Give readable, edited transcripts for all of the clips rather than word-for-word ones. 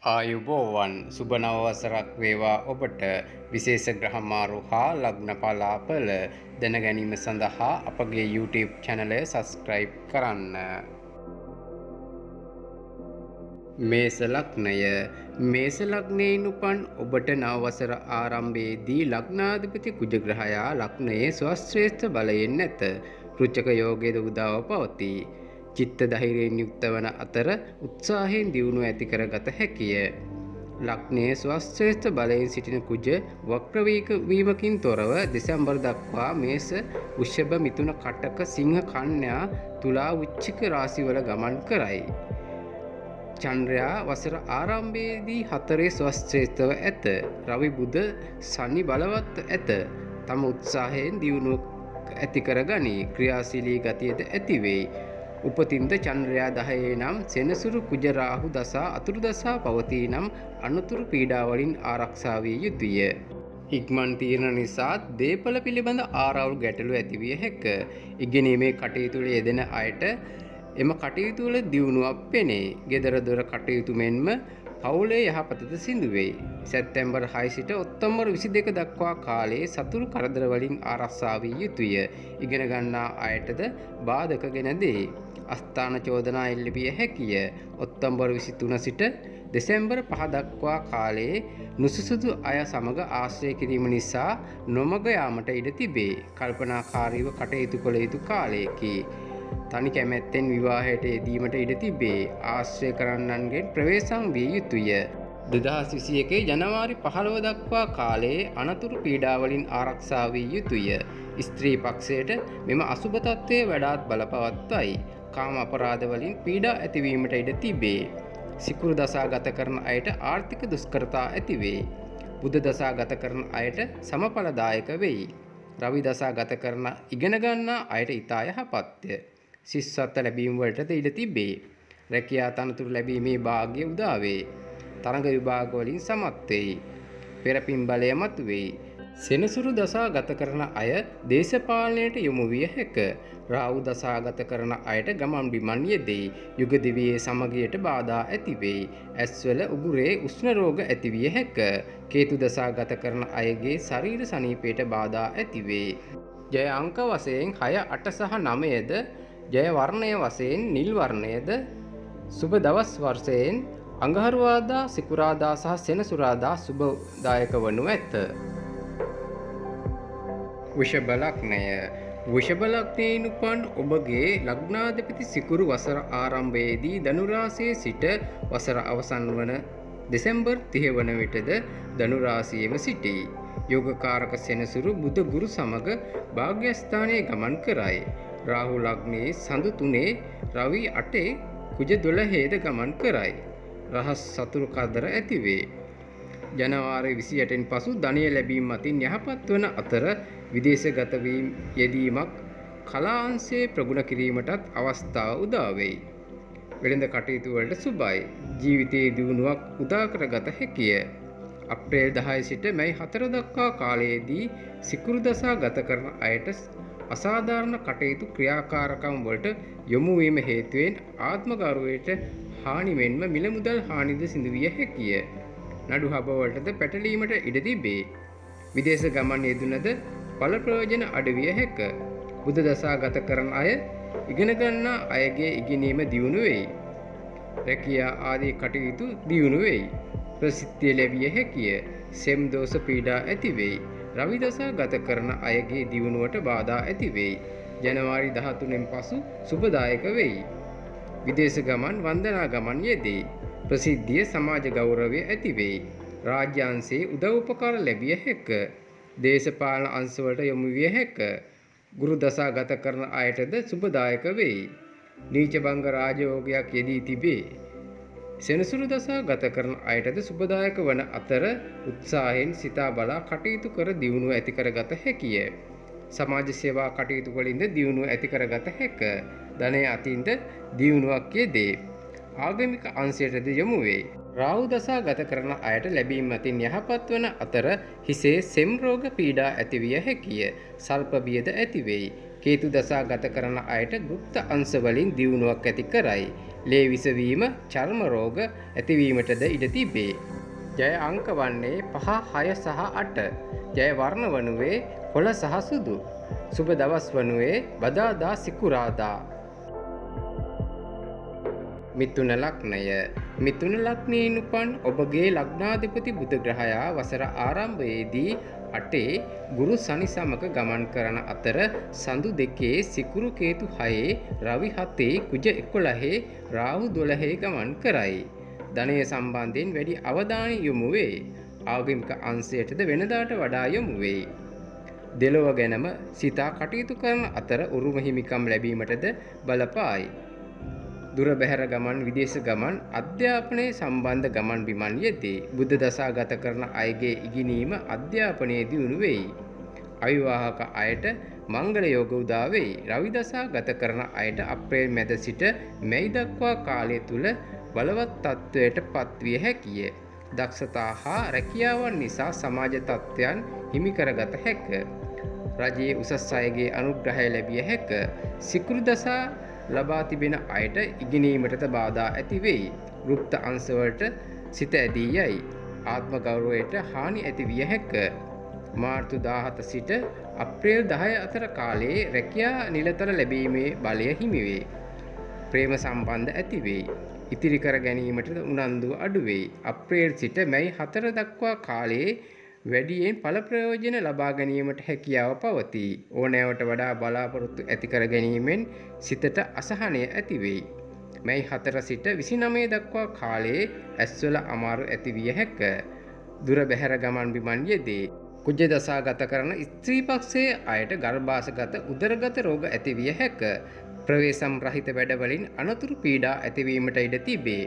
ආයුබෝවන් සුබ නව වසරක් වේවා ඔබට. විශේෂ ග්‍රහ මාරු හා ලග්න පලාඵල දැන ගැනීම සඳහා අපගේ YouTube channel එක subscribe කරන්න. මේස ලග්නය. මේස ලග්නයෙන් උපන් ඔබට නව වසර ආරම්භයේදී ලග්නාධිපති කුජ ග්‍රහයා ලග්නයේ ස්වශ්‍රේෂ්ඨ බලයෙන් නැත. රුචක යෝගයේ උදාව පවතී. චිත්ත ධෛර්යයෙන් යුක්ත වන අතර උත්සාහයෙන් දියුණුව ඇති කරගත හැකිය. ලග්නයේ ස්වශ්‍රේෂ්ඨ බලයෙන් සිටින කුජ වක්‍ර වීමකින් තොරව දෙසැම්බර් දක්වා මේස, වෘෂභ, මිථුන, කටක, සිංහ, කන්‍යා, තුලා, වෘශ්චික රාශිවල ගමන් කරයි. චන්ද්‍රයා වසර ආරම්භයේදී 4 ස්වශ්‍රේෂ්ඨව ඇත. රවි, බුධ, ශනි බලවත් ඇත. තම උත්සාහයෙන් දියුණුව ඇති කරගනී. ක්‍රියාශීලී ගතියද ඇති වෙයි. උපතින්ද චන්ද්‍රයා 10 නම් සෙනසුරු කුජ රාහු දසා අතුරු දසා පවතී නම් අනුතුරු පීඩා වලින් ආරක්ෂා විය යුතුය. ඉක්මන් තීරණ නිසා දේපල පිළිබඳ ආරවුල් ගැටලු ඇති විය හැක. ඉගෙනීමේ කටයුතු වල යෙදෙන අයට එම කටයුතු වල දියුණුවක් පෙනේ. ගෙදර දොර කටයුතු මෙන්ම පවුලේ යහපතද සිදු වෙයි. සැප්තැම්බර් 6 සිට ඔක්තෝබර් 22 දක්වා කාලයේ සතුරු කරදර වලින් ආරක්ෂා විය යුතුය. ඉගෙන ගන්නා අයටද බාධක ගෙන දෙයි. අස්ථාන චෝදනා එල්ල විය හැකිය. ඔක්තෝබර් 23 සිට දෙසැම්බර් 5 දක්වා කාලයේ නුසුසුදු අය සමග ආශ්‍රය කිරීම නිසා නොමග යාමට ඉඩ තිබේ. කල්පනාකාරීව කටයුතු කළ යුතු කාලයකි. තනි කැමැත්තෙන් විවාහයට යෙදීමට ඉඩ තිබේ. ආශ්‍රය කරන්නන්ගෙන් ප්‍රවේශම් විය යුතුය. 2021 ජනවාරි 15 දක්වා කාලයේ අනතුරු පීඩා වලින් ආරක්ෂා විය යුතුය. ස්ත්‍රී පක්ෂයට මෙම අසුබ තත්ත්වය වඩාත් බලපවත්වයි. කාම අපරාධ වලින් පීඩා ඇතිවීමට ඉඩ තිබේ. සිකුරු දසා ගත කරන අයට ආර්ථික දුෂ්කරතා ඇති වේ. බුධ දසා ගත කරන අයට සමඵලදායක වෙයි. රවි දසා ගත කරන ඉගෙන ගන්නා අයට ඉතා යහපත්ය. ශිෂ්‍යත්ව ලැබීම වලටද ඉඩ තිබේ. රැකියා තනතුරු ලැබීමේ භාග්‍ය උදා වේ. තරඟ විභාග වලින් සමත් වෙයි. පෙරපින් බලය මතුවේයි. සෙනසුරු දසා ගත කරන අය දේශපාලනයට යොමු විය හැක. රාහු දසා ගත කරන අයට ගමන් බිමන් යෙදෙයි. යුග දිවියේ සමගියට බාධා ඇති වෙයි. ඇස්වල උගුරේ උෂ්ණ රෝග ඇති විය හැක. කේතු දසා ගත කරන අයගේ ශරීර සනීපයට බාධා ඇති වේ. ජය අංක වශයෙන් 6, 8 සහ 9ද, ජය වර්ණය වශයෙන් නිල් වර්ණයද, සුබ දවස් වර්ෂයෙන් අඟහරුවාදා, සිකුරාදා සහ සෙනසුරාදා සුබදායක වනු ඇත. වෘෂභ ලග්නය. වෘෂභ ලග්නයෙන් උපන් ඔබගේ ලග්නාධිපති සිකුරු වසර ආරම්භයේදී ධනු රාශියේ සිට වසර අවසන් වන දෙසැම්බර් 30 වන විටද ධනු රාශියේම සිටී. යෝගකාරක සෙනසුරු බුධ ගුරු සමග භාග්‍යස්ථානයේ ගමන් කරයි. රාහු ලග්නයේ සඳු 3, රවි 8, කුජ 12ද ගමන් කරයි. රහස් සතුරු කරදර ඇති වේ. ජනවාරි 28න් පසු ධනය ලැබීම මතින් යහපත් වන අතර විදේශගත වීම යෙදීමක් කලාංශයේ ප්‍රගුණ කිරීමටත් අවස්ථාව උදා වෙයි. වෙළඳ කටයුතු වලට සුබයි. ජීවිතයේ දියුණුවක් උදා කරගත හැකිය. අප්‍රේල් 10 සිට මැයි 4 දක්වා කාලයේදී සිකුරු දසා ගත කරන අයට අසාධාරණ කටයුතු ක්‍රියාකාරකම් වලට යොමු වීම හේතුවෙන් ආත්ම ගෞරවයට හානි මෙන්ම මිල මුදල් හානිද සිදු විය හැකිය. නඩු හබ වලටද පැටලීමට ඉඩ තිබේ. විදේශ ගමන් යෙදුනද ඵල ප්‍රයෝජන අඩු විය හැක. බුධ දසා ගත කරන අය ඉගෙන ගන්නා අයගේ ඉගෙනීම දියුණු වෙයි. රැකියා ආදී කටයුතු දියුණු වෙයි. ප්‍රසිද්ධිය ලැබිය හැකිය. සෙම් දෝෂ පීඩා ඇති වෙයි. රවි දසා ගත කරන අයගේ දියුණුවට බාධා ඇති වෙයි. ජනවාරි 13න් පසු සුබදායක වෙයි. විදේශ ගමන්, වන්දනා ගමන් යෙදෙයි. ප්‍රසිද්ධිය, සමාජ ගෞරවය ඇති වෙයි. රාජ්‍ය අංශයේ උදව් උපකාර ලැබිය හැක. දේශපාලන අංශවලට යොමු විය හැක. ගුරු දසා ගත කරන අයටද සුබදායක වෙයි. නීච භංග රාජයෝගයක් යෙදී තිබේ. සෙනසුරු දසා ගත කරන අයටද සුබදායක වන අතර උත්සාහයෙන් සිතා බලා කටයුතු කර දියුණුව ඇති කරගත හැකිය. සමාජ සේවා කටයුතු වලින්ද දියුණුව ඇති කරගත හැක. ධනය අතින්ද දියුණුවක් යෙදේ. ආගමික අංශයටද යොමු වේ. රාහු දසා ගත කරන අයට ලැබීම මතින් යහපත් වන අතර හිසේ සෙම් රෝග පීඩා ඇති විය හැකිය. සල්ප බියද ඇති වෙයි. කේතු දසා ගත කරන අයට ගුප්ත අංශ වලින් දියුණුවක් ඇති කරයි. ලේ විසවීම, චර්ම රෝග ඇතිවීමටද ඉඩ තිබේ. ජය අංක වන්නේ 5, 6 සහ 8. ජය වර්ණ වනුයේ කොළ සහ සුදු. සුබ දවස් වනුයේ බදාදා සිකුරාදා. මිථුන ලග්නය. මිථුන ලග්නයෙන් උපන් ඔබගේ ලග්නාධිපති බුධ ග්‍රහයා වසර ආරම්භයේදී 8 ගුරු සනි සමග ගමන් කරන අතර සඳු 2 සිකුරු කේතු 6 රවි 7 කුජ 11 රාහු 12 ගමන් කරයි. ධනය සම්බන්ධයෙන් වැඩි අවධානය යොමු වේ. ආගමික අංශයටද වෙනදාට වඩා යොමු වේ. දෙලොව ගැනම සිතා කටයුතු කරන අතර උරුම හිමිකම් ලැබීමටද බලපායි. දුර බැහැර ගමන්, විදේශ ගමන්, අධ්‍යාපනයේ සම්බන්ධ ගමන් බිමන් යෙදී. බුද්ධ දසා ගත කරන අයගේ ඉගෙනීම අධ්‍යාපනයේ දියුණු වෙයි. අවිවාහක අයට මංගල යෝග උදා වෙයි. රවි දසා ගත කරන අයට අප්‍රේල් මැද සිට මැයි දක්වා කාලය තුල බලවත් තත්වයට පත්විය හැකිය. දක්ෂතා හා රැකියාවන් නිසා සමාජ තත්ත්වයන් හිමි කරගත හැක. රජයේ උසස් අයගේ අනුග්‍රහය ලැබිය හැක. සිකුරු දසා ලබා තිබෙන අයට ඉගෙනීමටද බාධා ඇති වෙයි. ගුප්ත අංශවලට සිත ඇදී යයි. ආත්ම ගෞරවයට හානි ඇති විය හැක. මාර්තු 17 සිට අප්‍රේල් 10 අතර කාලයේ රැකියා නිලතර ලැබීමේ බලය හිමි වේ. ප්‍රේම සම්බන්ධ ඇති වෙයි. ඉතිරි කර ගැනීමට උනන්දුව අඩු වෙයි. අප්‍රේල් සිට මැයි 4 දක්වා කාලයේ වැඩියෙන් ඵල ප්‍රයෝජන ලබා ගැනීමට හැකියාව පවතී. ඕනෑවට වඩා බලාපොරොත්තු ඇති කර ගැනීමෙන් සිතට අසහනය ඇති වෙයි. මැයි 4 සිට 29 දක්වා කාලයේ ඇස්වල අමාරු ඇති විය හැක. දුර බැහැර ගමන් බිමන් යෙදී. කුජ දසා ගත කරන ස්ත්‍රී පක්ෂයේ අයට ගර්භාෂගත උදරගත රෝග ඇති විය හැක. ප්‍රවේශම් රහිත වැඩවලින් අනතුරු පීඩා ඇතිවීමට ඉඩ තිබේ.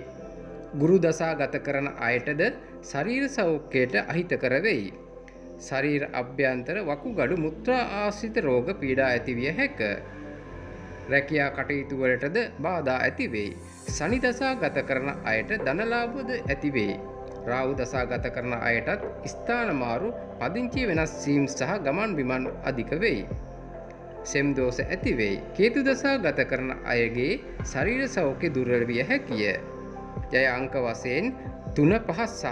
ගුරු දසා ගත කරන අයටද ශරීර සෞඛ්‍යයට අහිතකර වෙයි. ශරීර අභ්‍යන්තර වකුගඩු මුත්‍රා ආශ්‍රිත රෝග පීඩා ඇති විය හැක. රැකියා කටයුතු වලටද බාධා ඇති වෙයි. සනි දසා ගත කරන අයට ධනලාභද ඇති වෙයි. රාහු දසා ගත කරන අයටත් ස්ථාන මාරු, පදිංචි වෙනස් වීම සහ ගමන් බිමන් අධික වෙයි. සෙම් දෝෂ ඇති වෙයි. කේතු දසා ගත කරන අයගේ ශරීර සෞඛ්‍ය දුර්වල විය හැකිය. ජය අංක වශයෙන් 3, 5 සහ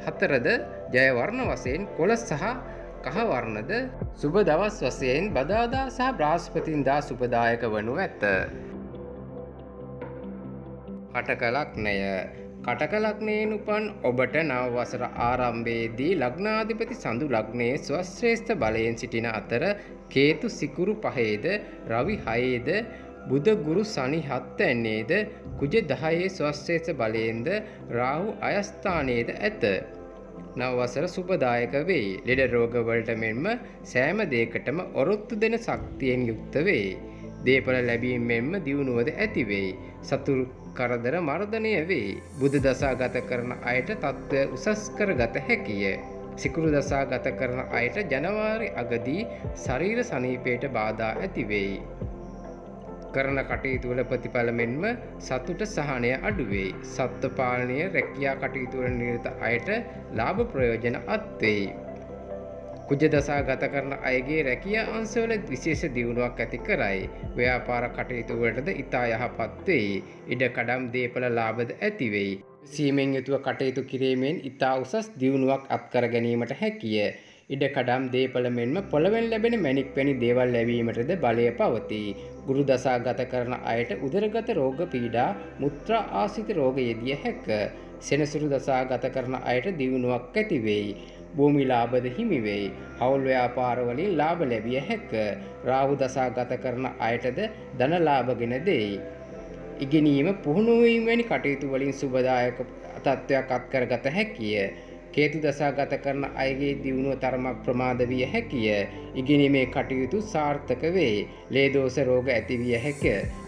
4ද, ජය වර්ණ වශයෙන් කොළ සහ කහ වර්ණද, සුබ දවස් වශයෙන් බදාදා සහ බ්‍රහස්පතින්දා සුබදායක වනු ඇත. කටක ලග්නය. කටක ලග්නයෙන් උපන් ඔබට නව වසර ආරම්භයේදී ලග්නාධිපති සඳු ලග්නයේ ස්වශ්‍රේෂ්ඨ බලයෙන් සිටින අතර කේතු සිකුරු 5ද, රවි 6ද, බුධ ගුරු සනි 7 ද, කුජ 10 ස්වශ්‍රේෂ්ඨ බලයෙන්ද, රාහු අයස්ථානයේද ඇත. නව වසර සුබදායක වෙයි. ලෙඩ රෝග වලට මෙන්ම සෑම දෙයකටම ඔරොත්තු දෙන ශක්තියෙන් යුක්ත වෙයි. දේපල ලැබීම මෙන්ම දියුණුවද ඇති වෙයි. සතුරු කරදර මර්ධනය වෙයි. බුධ දසා ගත කරන අයට තත්ත්වය උසස් කරගත හැකිය. සිකුරු දසා ගත කරන අයට ජනවාරි අගදී ශරීර සනීපයට බාධා ඇති වෙයි. කරන කටයුතු වල ප්‍රතිඵල මෙන්ම සතුට සහනය අඩු වෙයි. සත්ත්ව පාලනය, රැකියා කටයුතු වල නිරත අයට ලාභ ප්‍රයෝජන අත් වෙයි. කුජ දසා ගත කරන අයගේ රැකියා අංශවල විශේෂ දියුණුවක් ඇති කරයි. ව්‍යාපාර කටයුතු වලටද ඉතා යහපත් වෙයි. ඉඩකඩම් දේපල ලාභද ඇති වෙයි. සීමෙන් යුතුව කටයුතු කිරීමෙන් ඉතා උසස් දියුණුවක් අත්කර ගැනීමට හැකිය. ඉඩකඩම් දේපල මෙන්ම පොළවෙන් ලැබෙන මැණික් වැනි දේවල් ලැබීමටද බලය පවතී. ගුරු දසා ගත කරන අයට උදරගත රෝග පීඩා, මුත්‍රා ආශ්‍රිත රෝග යෙදිය හැක. සෙනසුරු දසා ගත කරන අයට දියුණුවක් ඇති වෙයි. භූමි ලාභද හිමි වෙයි. හවුල් ව්‍යාපාර වලින් ලාභ ලැබිය හැක. රාහු දසා ගත කරන අයටද ධන ලාභගෙන දෙයි. ඉගෙනීම, පුහුණු වීම වැනි කටයුතු වලින් සුබදායක තත්ත්වයක් අත්කරගත හැකිය. කේතු දසා ගත කරන අයගේ දියුණුව තරමක් ප්‍රමාද විය හැකිය. ඉගෙනීමේ කටයුතු සාර්ථක වේ. ලේ දෝෂ රෝග ඇති විය හැක.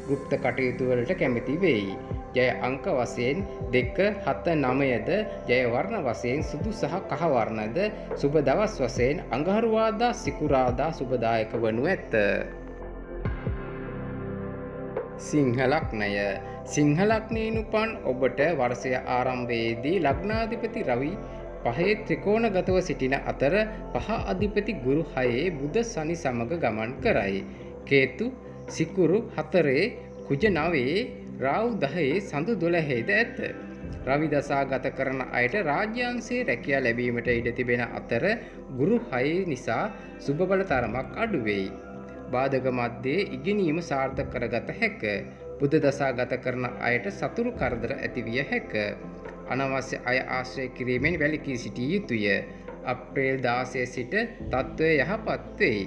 ගුප්ත කටයුතු වලට කැමැති වෙයි. ජය අංක වශයෙන් 2, 7, 9ද, ජය වර්ණ වශයෙන් සුදු සහ කහ වර්ණද, සුබ දවස් වශයෙන් අඟහරුවාදා සිකුරාදා සුබදායක වනු ඇත. සිංහ ලග්නය. සිංහ ලග්නයෙන් උපන් ඔබට වර්ෂය ආරම්භයේදී ලග්නාධිපති රවි 5 ත්‍රිකෝණගතව සිටින අතර 5 අධිපති ගුරු 6 බුධ සනි සමග ගමන් කරයි. කේතු සිකුරු 4 කුජ 9 රාහු 10 සඳු 12ද ඇත. රවි දසා ගත කරන අයට රාජ්‍යාංශයේ රැකියා ලැබීමට ඉඩ තිබෙන අතර ගුරු 6 නිසා සුබ බල තරමක් අඩු වෙයි. බාධක මැද්දේ ඉගෙනීම සාර්ථක කරගත හැක. බුධ දසා ගත කරන අයට සතුරු කරදර ඇතිවිය හැක. අනවශ්‍ය අය ආශ්‍රය කිරීමෙන් වැළකී සිටිය යුතුය. අප්‍රේල් 16 සිට තත්ත්වය යහපත් වෙයි.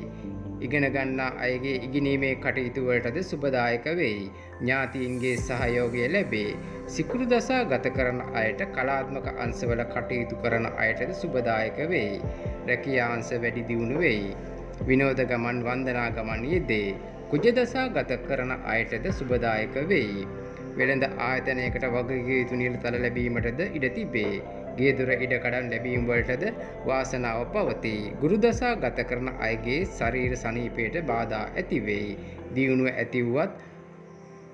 ඉගෙන ගන්නා අයගේ ඉගෙනීමේ කටයුතු වලටද සුබදායක වෙයි. ඥාතීන්ගේ සහයෝගය ලැබේ. සිකුරු දසා ගත කරන අයට කලාත්මක අංශවල කටයුතු කරන අයටද සුබදායක වෙයි. රැකියා අංශ වැඩි දියුණු වෙයි. විනෝද ගමන් වන්දනා ගමන් යෙදේ. කුජ දසා ගත කරන අයටද සුබදායක වෙයි. වෙළඳ ආයතනයකට වගකිව යුතු නිලතල ලැබීමටද ඉඩ තිබේ. ගේ දොර ඉඩ කඩන් ලැබීම වලටද වාසනාව පවතී. ගුරු දසා ගත කරන අයගේ ශරීර සනීපයට බාධා ඇති වෙයි. දියුණුව ඇති වුවත්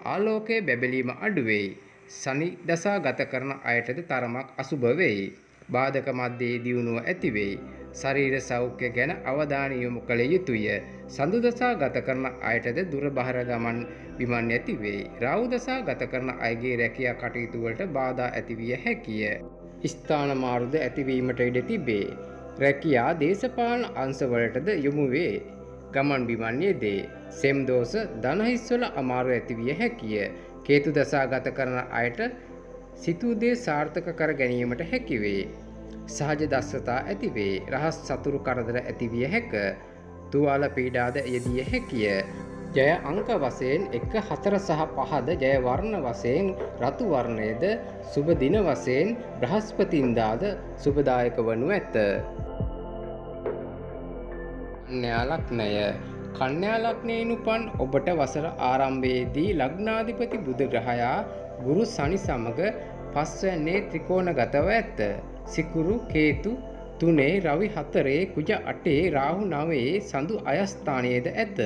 ආලෝකයේ බැබලීම අඩු වෙයි. සනි දසා ගත කරන අයටද තරමක් අසුබ වෙයි. බාධක මැද්දේ දියුණුව ඇති වෙයි. ශරීර සෞඛ්‍ය ගැන අවධානය යොමු කළ යුතුය. සඳු දසා ගත කරන අයටද දුර බහර ගමන් බිමන් ඇති වෙයි. රාහු දසා ගත කරන අයගේ රැකියා කටයුතු වලට බාධා ඇතිවිය හැකිය. ස්ථාන මාරුද ඇතිවීමට ඉඩ තිබේ. රැකියා දේශපාලන අංශවලටද යොමු වේ. ගමන් බිමන් යෙදේ. සෙම් දෝෂ ධනහිස්වල අමාරු ඇතිවිය හැකිය. කේතු දසා ගත කරන අයට සිතූ දේ සාර්ථක කර ගැනීමට හැකි වේ. සහජ දස්සතා ඇති වේ. රහස් සතුරු කරදර ඇතිවිය හැක. තුවාල පීඩාද යෙදිය හැකිය. ජය අංක වශයෙන් 1 4 සහ 5ද ජය වර්ණ වශයෙන් රතු වර්ණයද සුබ දින වශයෙන් බ්‍රහස්පතින්දාද සුබදායක වනු ඇත. කන්‍යා ලග්නය. කන්‍යා ලග්නයෙන් උපන් ඔබට වසර ආරම්භයේදී ලග්නාධිපති බුධ ග්‍රහයා ගුරු සනි සමග පස්වැන්නේ ත්‍රිකෝණගතව ඇත. සිකුරු කේතු 3 රවි 4 කුජ 8 රාහු 9 සඳු අයස්ථානයේද ඇත.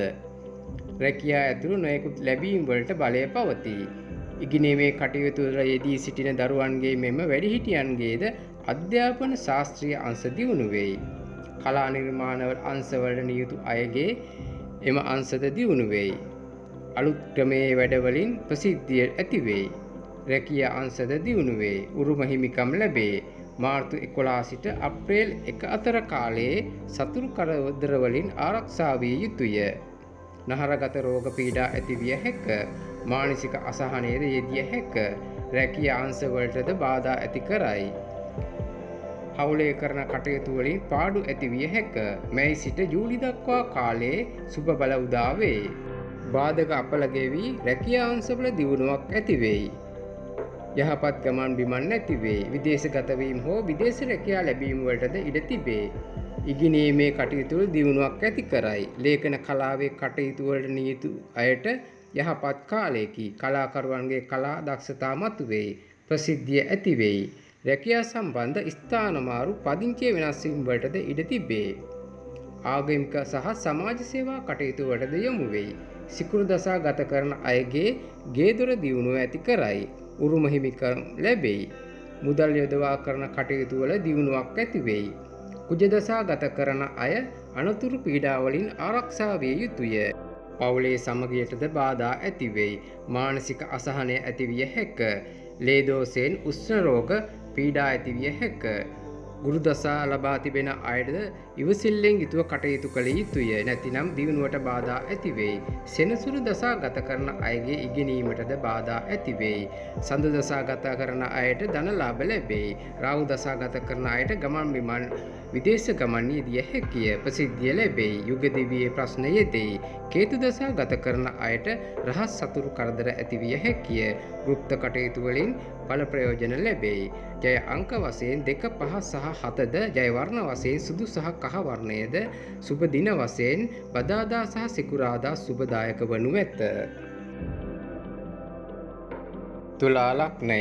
රැකියා ඇතුළු නොයෙකුත් ලැබීම් වලට බලය පවතී. ඉගෙනීමේ කටයුතු වල යෙදී සිටින දරුවන්ගේ මෙම වැඩිහිටියන්ගේද අධ්‍යාපන ශාස්ත්‍රීය අංශ දියුණු වෙයි. කලා නිර්මාණවල අංශවලට නියුතු අයගේ එම අංශද දියුණු වෙයි. අලුත් ක්‍රමයේ වැඩවලින් ප්‍රසිද්ධිය ඇති වෙයි. රැකියා අංශද දියුණු වෙයි. උරුම හිමිකම් ලැබේ. මාර්තු 11 සිට අප්‍රේල් 1 අතර කාලයේ සතුරු කරදර වලින් ආරක්ෂා විය යුතුය. නහරගත රෝග පීඩා ඇතිවිය හැක. මානසික අසහනයද යෙදිය හැක. රැකියා අංශ වලටද බාධා ඇති කරයි. හවුලේ කරන කටයුතු වලින් පාඩු ඇතිවිය හැක. මැයි සිට ජූලි දක්වා කාලයේ සුබ බල උදා වේ. බාධක අපල ගෙවි රැකියා අංශවල දියුණුවක් ඇති වෙයි. යහපත් ගමන් බිමන් නැති වේ. විදේශගත වීම හෝ විදේශ රැකියා ලැබීම වලටද ඉඩ තිබේ. ඉගෙනීමේ කටයුතු වල දියුණුවක් ඇති කරයි. ලේඛන කලාවේ කටයුතු වලට නියුතු අයට යහපත් කාලයකි. කලාකරුවන්ගේ කලා දක්ෂතා මතුවේ. ප්‍රසිද්ධිය ඇති වෙයි. රැකියා සම්බන්ධ ස්ථාන මාරු පදිංචි වෙනස් වීම වලටද ඉඩ තිබේ. ආගමික සහ සමාජ සේවා කටයුතු වලටද යොමු වෙයි. සිකුරු දසා ගත කරන අයගේ ගේ දොර දියුණුව ඇති කරයි. උරුම හිමිකම් ලැබෙයි. මුදල් යොදවා කරන කටයුතු වල දියුණුවක් ඇති වෙයි. කුජ දසා ගත කරන අය අනතුරු පීඩා වලින් ආරක්ෂා විය යුතුය. පවුලේ සමගියටද බාධා ඇති වෙයි. මානසික අසහනය ඇතිවිය හැක. ලේ දෝෂයෙන් උෂ්ණ රෝග පීඩා ඇතිවිය හැක. ගුරු දසා ලබා තිබෙන අයද ඉවසිල්ලෙන් යුතුව කටයුතු කළ යුතුය. නැතිනම් දියුණුවට බාධා ඇති වෙයි. සෙනසුරු දසා ගත කරන අයගේ ඉගෙනීමටද බාධා ඇති වෙයි. සඳ දසා ගත කරන අයට ධන ලාභ ලැබෙයි. රාහු දසා ගත කරන අයට ගමන් බිමන් විදේශ ගමන් යෙදිය හැකිය. ප්‍රසිද්ධිය ලැබෙයි. යුග දිවියේ ප්‍රශ්න යෙදෙයි. කේතු දසා ගත කරන අයට රහස් සතුරු කරදර ඇතිවිය හැකිය. ගුප්ත කටයුතු වලින් ඵල ප්‍රයෝජන ලැබෙයි. ජය අංක වශයෙන් 2 5 සහ 7ද ජය වර්ණ වශයෙන් සුදු සහ කහ වර්ණයද සුබ දින වශයෙන් බදාදා සහ සිකුරාදා සුබදායක වනු ඇත. තුලා ලග්නය.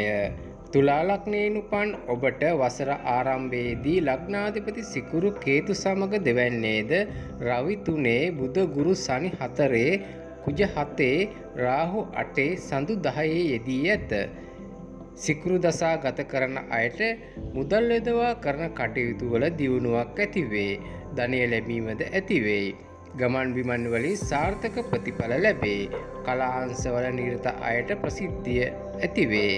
තුලා ලග්නයෙන් උපන් ඔබට වසර ආරම්භයේදී ලග්නාධිපති සිකුරු කේතු සමග දෙවැන්නේද රවි 3 බුධ ගුරු සනි 4 කුජ 7 රාහු 8 සඳු 10 යෙදී ඇත. සිකුරු දසා ගත කරන අයට මුදල් යොදවා කරන කටයුතු වල දියුණුවක් ඇති වේ. ධනය ලැබීමද ඇති වෙයි. ගමන් බිමන් වලින් සාර්ථක ප්‍රතිඵල ලැබේ. කලාංශවල නිරත අයට ප්‍රසිද්ධිය ඇතිවේ.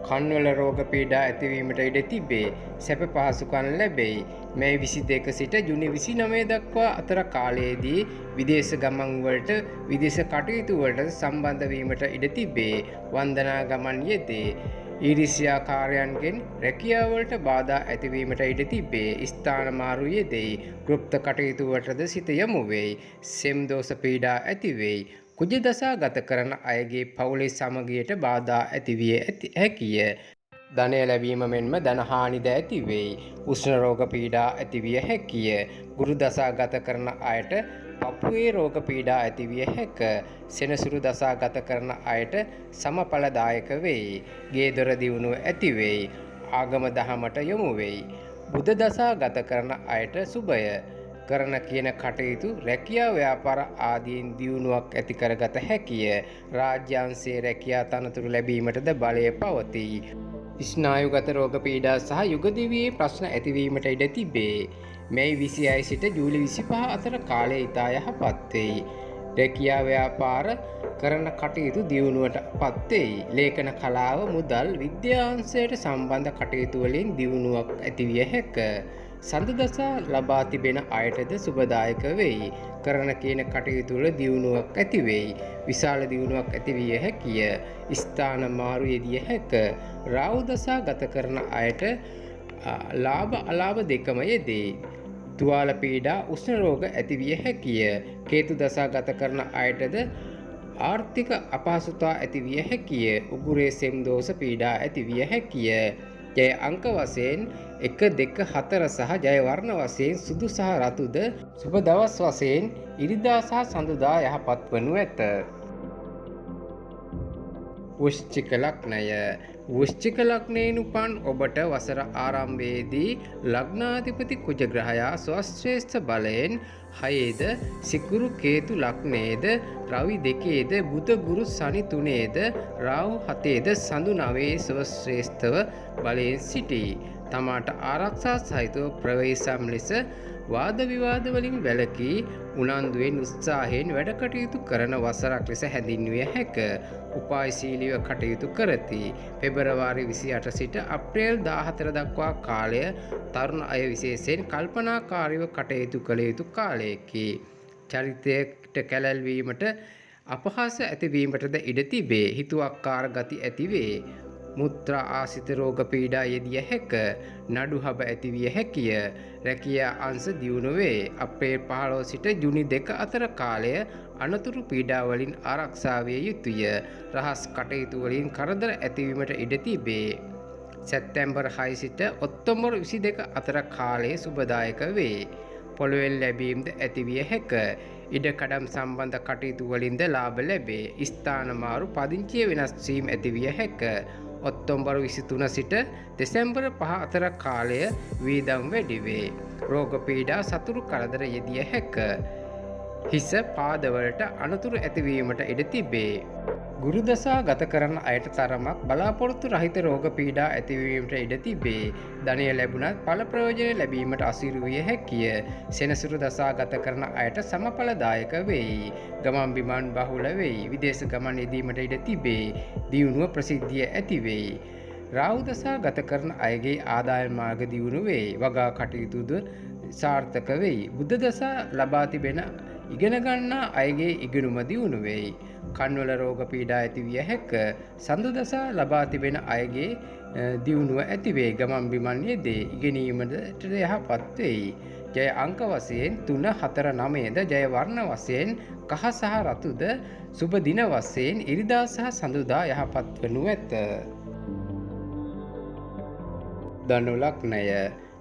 කන්වල රෝග පීඩා ඇතිවීමට ඉඩ තිබේ. සැප පහසුකම් ලැබෙයි. මැයි 22 සිට ජුනි 29 දක්වා අතර කාලයේදී විදේශ ගමන් වලට විදේශ කටයුතු වලට සම්බන්ධ වීමට ඉඩ තිබේ. වන්දනා ගමන් යෙදේ. ඊරිසියාකාරයන්ගෙන් රැකියාවලට බාධා ඇතිවීමට ඉඩ තිබේ. ස්ථාන මාරු යෙදෙයි. ගෘප්ත කටයුතු වලටද සිත යොමු වෙයි. සෙම් දෝෂ පීඩා ඇති වෙයි. කුජ දසා ගත කරන අයගේ පවුලේ සමගියට බාධා ඇතිවිය හැකිය. ධනය ලැබීම මෙන්ම ධන හානිද ඇති වෙයි. උෂ්ණ රෝග පීඩා ඇතිවිය හැකිය. ගුරු දසා ගත කරන අයට පපුවේ රෝග පීඩා ඇතිවිය හැක. සෙනසුරු දසා ගත කරන අයට සමඵලදායක වෙයි. ගේ දොර දියුණුව ඇති වෙයි. ආගම දහමට යොමු වෙයි. බුද දසා ගත කරන අයට සුභය. කරන කියන කටයුතු රැකියා ව්‍යාපාර ආදීන් දියුණුවක් ඇති කරගත හැකිය. රාජ්‍යාංශයේ රැකියා තනතුරු ලැබීමටද බලය පවතී. ස්නායුගත රෝග පීඩා සහ යුගදිවියේ ප්‍රශ්න ඇතිවීමට ඉඩ තිබේ. මැයි 26 සිට ජූලි 25 අතර කාලය ඉතා යහපත් වෙයි. රැකියා ව්‍යාපාර කරන කටයුතු දියුණුවට පත් වෙයි. ලේඛන කලාව මුදල් විද්‍යාංශයට සම්බන්ධ කටයුතු වලින් දියුණුවක් ඇතිවිය හැක. සඳ දසා ලබා තිබෙන අයටද සුබදායක වෙයි. කරන කියන කටයුතු වල දියුණුවක් ඇති වෙයි. විශාල දියුණුවක් ඇතිවිය හැකිය. ස්ථාන මාරු යෙදිය හැක. රාහු දසා ගත කරන අයට ලාභ අලාභ දෙකම යෙදේ. තුවාල පීඩා උෂ්ණ රෝග ඇතිවිය හැකිය. කේතු දසා ගත කරන අයටද ආර්ථික අපහසුතා ඇතිවිය හැකිය. උගුරේ සෙම් දෝෂ පීඩා ඇතිවිය හැකිය. ජය අංක වශයෙන් 1 2 4 සහ ජය වර්ණ වශයෙන් සුදු සහ රතුද සුබ දවස් වශයෙන් ඉරිදා සහ සඳුදා යහපත් වනු ඇත. වෘශ්චික ලග්නය. වෘශ්චික ලග්නයෙන් උපන් ඔබට වසර ආරම්භයේදී ලග්නාධිපති කුජ ග්‍රහයා ස්වශ්‍රේෂ්ඨ බලයෙන් 6ද සිකුරු කේතු ලග්නයේද රවි 2ද බුධ ගුරු සනි 3ද රාහු 7ද සඳු 9 ස්වශ්‍රේෂ්ඨව බලයෙන් සිටී. තමාට ආරක්ෂා සහිතව ප්‍රවේශම් ලෙස වාද විවාද වලින් වැළකී උනන්දුවෙන් උත්සාහයෙන් වැඩ කටයුතු කරන වසරක් ලෙස හැඳින්විය හැක. උපායශීලීව කටයුතු කරති. පෙබරවාරි 28 සිට අප්‍රේල් 14 දක්වා කාලය තරුණ අය විශේෂයෙන් කල්පනාකාරීව කටයුතු කළ යුතු කාලයකි. චරිතයට කැළැල්වීමට අපහාස ඇතිවීමටද ඉඩ තිබේ. හිතුවක්කාර ගති ඇතිවේ. මුත්‍රා ආසිත රෝග පීඩා යෙදිය හැක. නඩු හබ ඇතිවිය හැකිය. රැකියා අංශ දියුණු වේ. අප්‍රේල් 15 සිට ජුනි 2 අතර කාලය අනතුරු පීඩා වලින් ආරක්ෂා විය යුතුය. රහස් කටයුතු වලින් කරදර ඇතිවීමට ඉඩ තිබේ. සැප්තැම්බර් 6 සිට ඔක්තෝබර් 22 අතර කාලය සුබදායක වේ. පොළොවෙන් ලැබීම්ද ඇතිවිය හැක. ඉඩකඩම් සම්බන්ධ කටයුතු වලින්ද ලාභ ලැබේ. ස්ථාන මාරු පදිංචිය වෙනස් වීම ඇතිවිය හැක. ඔක්තෝබර් 23 සිට දෙසැම්බර් 5 අතර කාලය වීදම් වැඩි වේ. රෝග පීඩා සතුරු කරදර යෙදිය හැක. හිස පාදවලට අනතුරු ඇතිවීමට ඉඩ තිබේ. ගුරු දසා ගත කරන අයට තරමක් බලාපොරොත්තු රහිත රෝග පීඩා ඇතිවීමට ඉඩ තිබේ. ධනය ලැබුණත් ඵල ප්‍රයෝජන ලැබීමට අසීරු විය හැකිය. සෙනසුරු දසා ගත කරන අයට සමඵලදායක වෙයි. ගමන් බිමන් බහුල වෙයි. විදේශ ගමන් යෙදීමට ඉඩ තිබේ. දියුණුව ප්‍රසිද්ධිය ඇති වෙයි. රාහු දසා ගත කරන අයගේ ආදායම් මාර්ග දියුණු වෙයි. වගා කටයුතුද සාර්ථක වෙයි. බුද්ධ දසා ලබා තිබෙන ඉගෙන ගන්නා අයගේ ඉගෙනුම දියුණු වෙයි. කන්වල රෝග පීඩා ඇතිවිය හැක. සඳු දසා ලබා තිබෙන අයගේ දියුණුව ඇති වේ. ගමන් බිමන් යෙදේ. ඉගෙනීමට යහපත් වෙයි. ජය අංක වශයෙන් 3 4 9ද ජය වර්ණ වශයෙන් කහ සහ රතුද සුබ දින වශයෙන් ඉරිදා සහ සඳුදා යහපත් වනු ඇත. ධනු ලග්නය.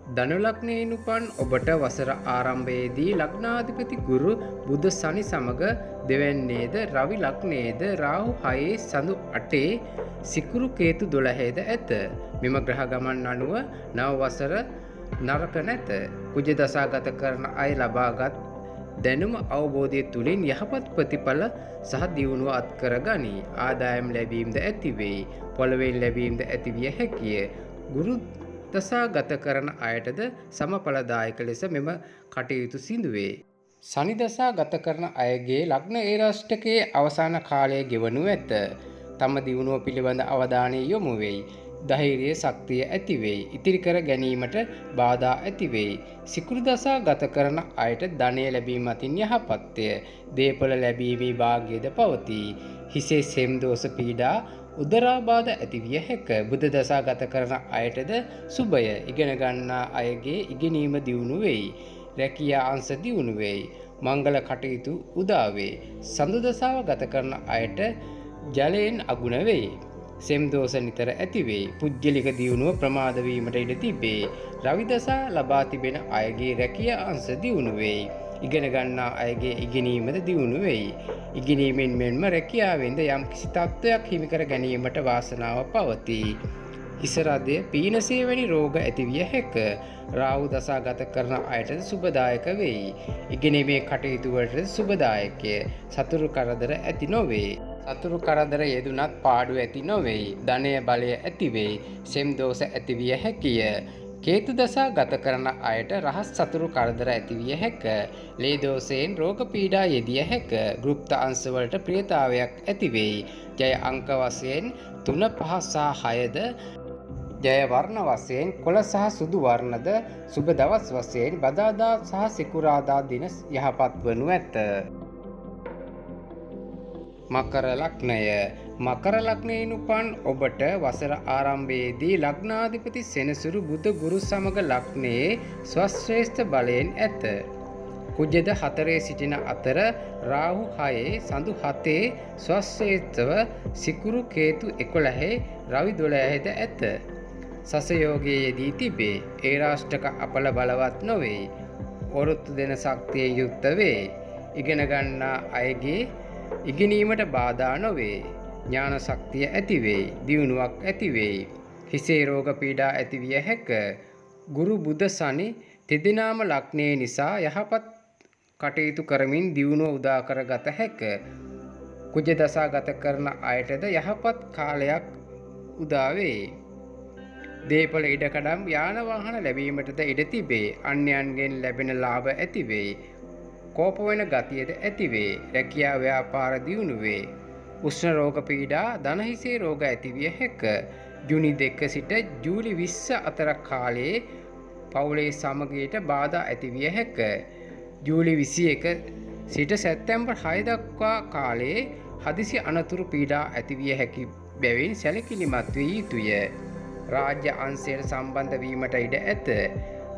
ධනු ලග්නයෙන් උපන් ඔබට වසර ආරම්භයේදී ලග්නාධිපති ගුරු බුධ සනි සමග දෙවැන්නේද රවි ලග්නයේද රාහු 6 සඳු 8 සිකුරු කේතු 12ද ඇත. මෙම ග්‍රහ ගමන් අනුව නව වසර නරක නැත. කුජ දසා ගත කරන අය ලබාගත් දැනුම අවබෝධය තුළින් යහපත් ප්‍රතිඵල සහ දියුණුව අත්කර ගනී. ආදායම් ලැබීමද ඇති වෙයි. පොළොවෙන් ලැබීමද ඇතිවිය හැකිය. ගුරු දසා ගත කරන අයටද සමඵලදායක ලෙස මෙම කටයුතු සිදුවේ. සනි දසා ගත කරන අයගේ ලග්න ඒරාෂ්ටකයේ අවසාන කාලය ගෙවනු ඇත. තම දියුණුව පිළිබඳ අවධානය යොමු වෙයි. ධෛර්යයේ ශක්තිය ඇති වෙයි. ඉතිරි කර ගැනීමට බාධා ඇති වෙයි. සිකුරු දසා ගත කරන අයට ධනය ලැබීම අතින් යහපත්ය. දේපල ලැබීමේ වාග්යද පවතී. හිසේ සෙම් දෝෂ පීඩා උදරාබාධ ඇතිවිය හැක. බුධ දසා ගත කරන අයටද සුභය. ඉගෙන ගන්නා අයගේ ඉගෙනීම දියුණු වෙයි. රැකියා අංශ දියුණු වෙයි. මංගල කටයුතු උදා වේ. සඳු දසාව ගත කරන අයට ජලයෙන් අගුණ වෙයි. සෙම් දෝෂ නිතර ඇති වෙයි. පුජ්‍යලික දියුණුව ප්‍රමාද වීමට ඉඩ තිබේ. රවි දසා ලබා තිබෙන අයගේ රැකියා අංශ දියුණු වෙයි. ඉගෙන ගන්නා අයගේ ඉගෙනීමද දියුණු වෙයි. ඉගෙනීමෙන් මෙන්ම රැකියාවෙන්ද යම් කිසි තත්ත්වයක් හිමි කර ගැනීමට වාසනාව පවතී. හිසරදය පීනසේ වැනි රෝග ඇතිවිය හැක. රාහු දසා ගත කරන අයටද සුබදායක වෙයි. ඉගෙනීමේ කටයුතු වලට සුබදායකය. සතුරු කරදර ඇති නොවේ. සතුරු කරදර යෙදුනත් පාඩු ඇති නොවේයි. ධනය බලය ඇති වෙයි. සෙම් දෝෂ ඇතිවිය හැකිය. කේතු දසා ගත කරන අයට රහස් සතුරු කරදර ඇතිවිය හැක. ලේ දෝෂයෙන් රෝග පීඩා යෙදිය හැක. ගෘප්ත අංශ වලට ප්‍රියතාවයක් ඇති වෙයි. ජය අංක වශයෙන් 3, 5 සහ 6ද ජය වර්ණ වශයෙන් කොළ සහ සුදු වර්ණද සුබ දවස් වශයෙන් බදාදා සහ සිකුරාදා දින යහපත් වනු ඇත. මකර ලග්නය. මකර ලග්නයෙන් උපන් ඔබට වසර ආරම්භයේදී ලග්නාධිපති සෙනසුරු බුධ ගුරු සමග ලග්නයේ ස්වශ්‍රේෂ්ඨ බලයෙන් ඇත. කුජද 4 සිටින අතර රාහු 6 සඳු 7 ස්වශ්‍රේෂ්ඨව සිකුරු කේතු 11 රවි 12ද ඇත. සසයෝගයේ යෙදී තිබේ. ඒ රාෂ්ටක අපල බලවත් නොවේ. ඔරුත්තු දෙන ශක්තියෙන් යුක්ත වේ. ඉගෙන ගන්නා අයගේ ඉගෙනීමට බාධා නොවේ. ඥාන ශක්තිය ඇති වෙයි. දියුණුවක් ඇති වෙයි. හිසේ රෝග පීඩා ඇතිවිය හැක. ගුරු බුධ සනි තෙදෙනාම ලග්නයේ නිසා යහපත් කටයුතු කරමින් දියුණුව උදා කරගත හැක. කුජ දසා ගත කරන අයටද යහපත් කාලයක් උදා වේ. දේපල ඉඩකඩම් යාන වාහන ලැබීමටද ඉඩ තිබේ. අන්‍යයන්ගෙන් ලැබෙන ලාභ ඇති වෙයි. කෝප වෙන ගතියද ඇති වේ. රැකියා ව්‍යාපාර දියුණු වේ. උෂ්ණ රෝග පීඩා දනහිසේ රෝග ඇතිවිය හැක. ජුනි 2 සිට ජූලි 20 අතර කාලයේ පවුලේ සමගියට බාධා ඇතිවිය හැක. ජූලි 21 සිට සැප්තැම්බර් 6 දක්වා කාලයේ හදිසි අනතුරු පීඩා ඇතිවිය හැකි බැවින් සැලකිලිමත් විය යුතුය. රාජ්‍ය අංශයට සම්බන්ධ වීමට ඉඩ ඇත.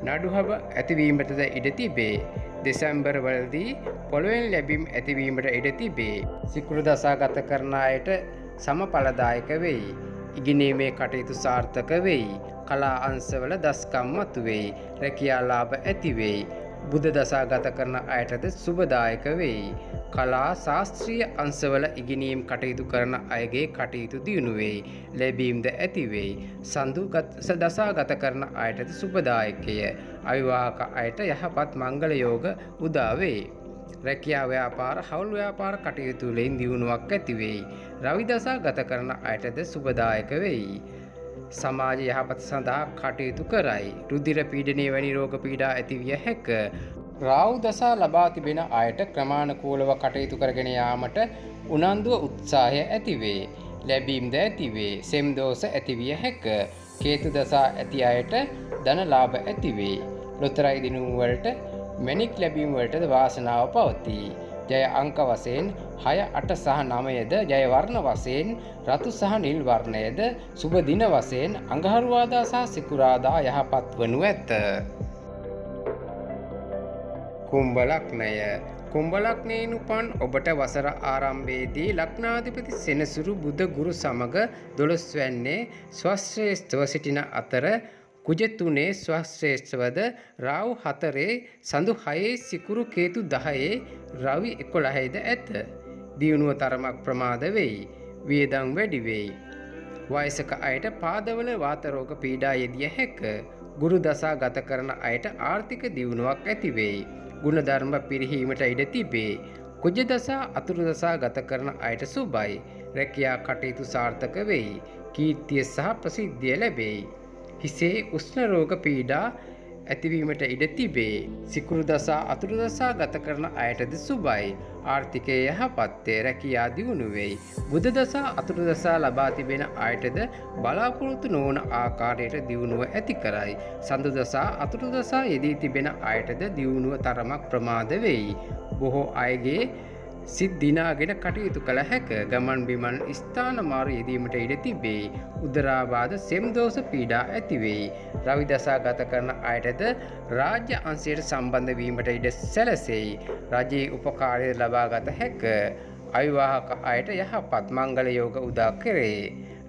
නඩුහබ ඇතිවීමටද ඉඩ තිබේ. දෙසැම්බර් වලදී පොළොවෙන් ලැබීම් ඇතිවීමට ඉඩ තිබේ. සිකුරු දසා ගත කරන අයට සමඵලදායක වෙයි. ඉගෙනීමේ කටයුතු සාර්ථක වෙයි. කලා අංශවල දස්කම් මතුවෙයි. රැකියා ලාභ ඇති වෙයි. බුධ දසා ගත කරන අයටද සුබදායක වෙයි. කලා ශාස්ත්‍රීය අංශවල ඉගෙනීම් කටයුතු කරන අයගේ කටයුතු දියුණු වෙයි. ලැබීම්ද ඇති වෙයි. සඳු දසා ගත කරන අයටද සුබදායකය. අවිවාහක අයට යහපත් මංගල යෝග උදා වෙයි. රැකියා ව්‍යාපාර හවුල් ව්‍යාපාර කටයුතු වලින් දියුණුවක් ඇති වෙයි. රවි දසා ගත කරන අයටද සුබදායක වෙයි. සමාජ යහපත සඳහා කටයුතු කරයි. රුධිර පීඩනය වැනි රෝග පීඩා ඇතිවිය හැක. රාහු දසා ලබා තිබෙන අයට ක්‍රමානුකූලව කටයුතු කරගෙන යාමට උනන්දුව උත්සාහය ඇති වේ. ලැබීම්ද ඇති වේ. සෙම් දෝෂ ඇතිවිය හැක. කේතු දසා ඇති අයට ධන ලාභ ඇති වේ. ලොතරැයි දිනුම් වලට මැණික් ලැබීම් වලට වාසනාව පවතී. ජය අංක වශයෙන් 6, 8 සහ 9ද ජය වර්ණ වශයෙන් රතු සහ නිල් වර්ණයද සුබ දින වශයෙන් අඟහරුවාදා සහ සිකුරාදා යහපත් වනු ඇත. කුම්භ ලග්නය. කුම්භ ලග්නයෙන් උපන් ඔබට වසර ආරම්භයේදී ලග්නාධිපති සෙනසුරු බුධ ගුරු සමග 12 වැන්නේ ස්වශ්‍රේෂ්ඨව සිටින අතර කුජ 3 ස්වශ්‍රේෂ්ඨවද රාහු 4 සඳු 6 සිකුරු කේතු 10 රවි 11ද ඇත. දියුණුව තරමක් ප්‍රමාද වෙයි. වියදම් වැඩි වෙයි. වයසක අයට පාදවල වාත රෝග පීඩා යෙදිය හැක. ගුරු දසා ගත කරන අයට ආර්ථික දියුණුවක් ඇති වෙයි. ගුණධර්ම පිරිහීමට ඉඩ තිබේ. කුජ දසා අතුරු දසා ගත කරන අයට සුබයි. රැකියා කටයුතු සාර්ථක වෙයි. කීර්තිය සහ ප්‍රසිද්ධිය ලැබෙයි. හිසේ උෂ්ණ රෝග පීඩා ඇතිවීමට ඉඩ තිබේ. සිකුරු දසා අතුරු දසා ගත කරන අයටද සුබයි. ආර්ථිකය යහපත්ය, රැකියා දියුණු වෙයි. බුධ දසා අතුරු දසා ලබා තිබෙන අයටද බලාපොරොත්තු නොවන ආකාරයට දියුණුව ඇති කරයි. සඳු දසා අතුරු දසා යෙදී තිබෙන අයටද දියුණුව තරමක් ප්‍රමාද වෙයි. බොහෝ අයගේ සිත් දිනාගෙන කටයුතු කළ හැක. ගමන් බිමන් ස්ථාන මාරු යෙදීමට ඉඩ තිබේ. උදරාබාධ සෙම් දෝෂ පීඩා ඇති වෙයි. රවි දසා ගත කරන අයටද රාජ්‍ය අංශයට සම්බන්ධ වීමට ඉඩ සැලසෙයි. රජයේ උපකාරය ලබා ගත හැක. අවිවාහක අයට යහපත් මංගල යෝග උදා කෙරේ.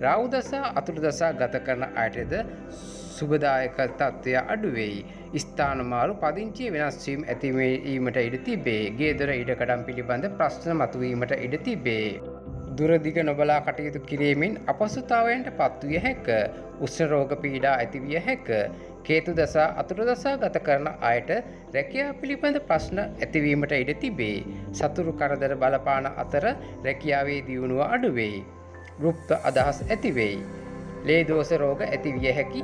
රාහු දසා අතුරු දසා ගත කරන අයටද සුබදායක තත්ත්වය අඩු වෙයි. ස්ථාන මාරු පදිංචි වෙනස් වීම ඇතිවීමට ඉඩ තිබේ. ගේදොර ඉඩකඩම් පිළිබඳ ප්‍රශ්න මතුවීමට ඉඩ තිබේ. දුරදිග නොබලා කටයුතු කිරීමෙන් අපහසුතාවයන්ට පත්විය හැක. උෂ්ණ රෝග පීඩා ඇතිවිය හැක. කේතු දසා අතුරු දසා ගත කරන අයට රැකියාව පිළිබඳ ප්‍රශ්න ඇතිවීමට ඉඩ තිබේ. සතුරු කරදර බලපාන අතර රැකියාවේ දියුණුව අඩු වෙයි. ගුප්ත අදහස් ඇති වෙයි. ලේ දෝෂ රෝග ඇතිවිය හැකි.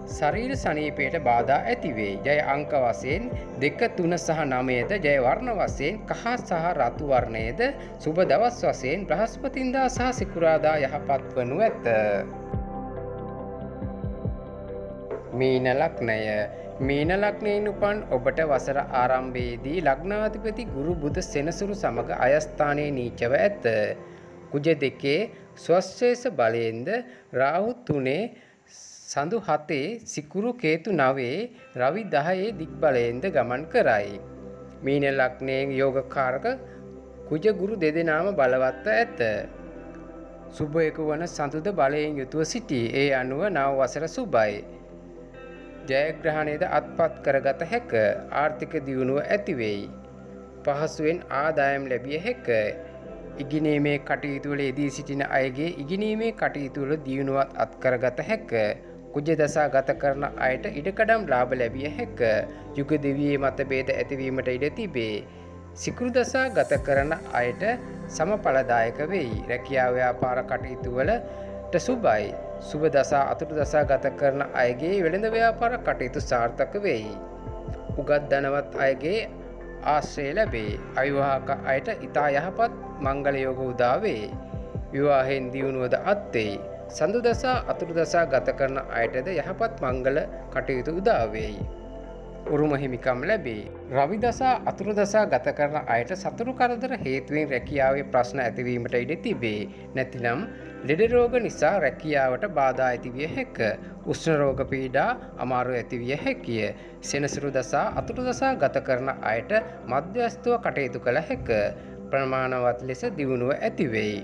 ශරීර සනීපයට බාධා ඇතිවේ. ජය අංක වශයෙන් 2 3 සහ 9ද, ජය වර්ණ වශයෙන් කහ සහ රතු වර්ණයේද, සුබ දවස් වශයෙන් බ්‍රහස්පතින්දා සහ සිකුරාදා යහපත් වනු ඇත. මීන ලග්නය. මීන ලග්නයෙන් උපන් ඔබට වසර ආරම්භයේදී ලග්නාධිපති ගුරු බුධ සෙනසුරු සමග අයස්ථානයේ නීචව ඇත. කුජ 2 ස්වශ්‍රේෂ බලයෙන්ද, රාහු 3 සඳු 7 සිකුරු කේතු 9 රවි 10 දිග්බලයෙන්ද ගමන් කරයි. මීන ලග්නයෙන් යෝගකාරක කුජ ගුරු දෙදෙනාම බලවත්ව ඇත. සුභයක වන සඳුද බලයෙන් යුතුව සිටී. ඒ අනුව නව වසර සුභයි. ජයග්‍රහණයද අත්පත් කරගත හැක. ආර්ථික දියුණුව ඇති වෙයි. පහසුවෙන් ආදායම් ලැබිය හැක. ඉගෙනීමේ කටයුතු වල යෙදී සිටින අයගේ ඉගෙනීමේ කටයුතු වල දියුණුවත් අත්කරගත හැක. කුජ දසා ගත කරන අයට ඉඩකඩම් ලාභ ලැබිය හැක. යුග දෙවියේ මතභේද ඇතිවීමට ඉඩ තිබේ. සිකුරු දසා ගත කරන අයට සමඵලදායක වෙයි. රැකියාව ව්‍යාපාර කටයුතු වලට සුබයි. සුබ දසා අතුරු දසා ගත කරන අයගේ වෙළඳ ව්‍යාපාර කටයුතු සාර්ථක වෙයි. උගත් ධනවත් අයගේ ආශ්‍රය ලැබේ. අවිවාහක අයට ඉතා යහපත් මංගල යෝග උදා වේ. විවාහයෙන් දියුණුවද අත්වෙයි. සඳු දසා අතුරු දසා ගත කරන අයටද යහපත් මංගල කටයුතු උදා වෙයි. උරුම හිමිකම් ලැබේ. රවි දසා අතුරු දසා ගත කරන අයට සතුරු කරදර හේතුවෙන් රැකියාවේ ප්‍රශ්න ඇතිවීමට ඉඩ තිබේ. නැතිනම් ලෙඩ රෝග නිසා රැකියාවට බාධා ඇතිවිය හැක. උෂ්ණ රෝග පීඩා අමාරු ඇතිවිය හැකිය. සෙනසුරු දසා අතුරු දසා ගත කරන අයට මධ්‍යස්ථව කටයුතු කළ හැක. ප්‍රමාණවත් ලෙස දියුණුව ඇති වෙයි.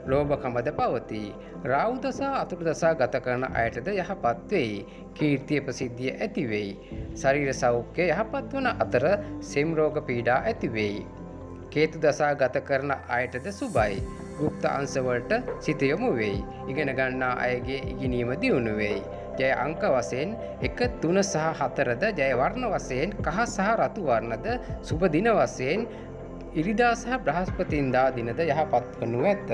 ලෝභකමද පවතී. රාහු දසා අතුරු දසා ගත කරන අයටද යහපත් වෙයි. කීර්තිය ප්‍රසිද්ධිය ඇති වෙයි. ශරීර සෞඛ්‍ය යහපත් වන අතර සෙම් රෝග පීඩා ඇති වෙයි. කේතු දසා ගත කරන අයටද සුබයි. ගුප්ත අංශවලට සිත යොමු වෙයි. ඉගෙන ගන්නා අයගේ ඉගෙනීම දියුණු වෙයි. ජය අංක වශයෙන් 1 3 සහ 4ද, ජය වර්ණ වශයෙන් කහ සහ රතු වර්ණද, සුබ දින වශයෙන් ඉරිදා සහ බ්‍රහස්පතින්දා දිනද යහපත් වනු ඇත.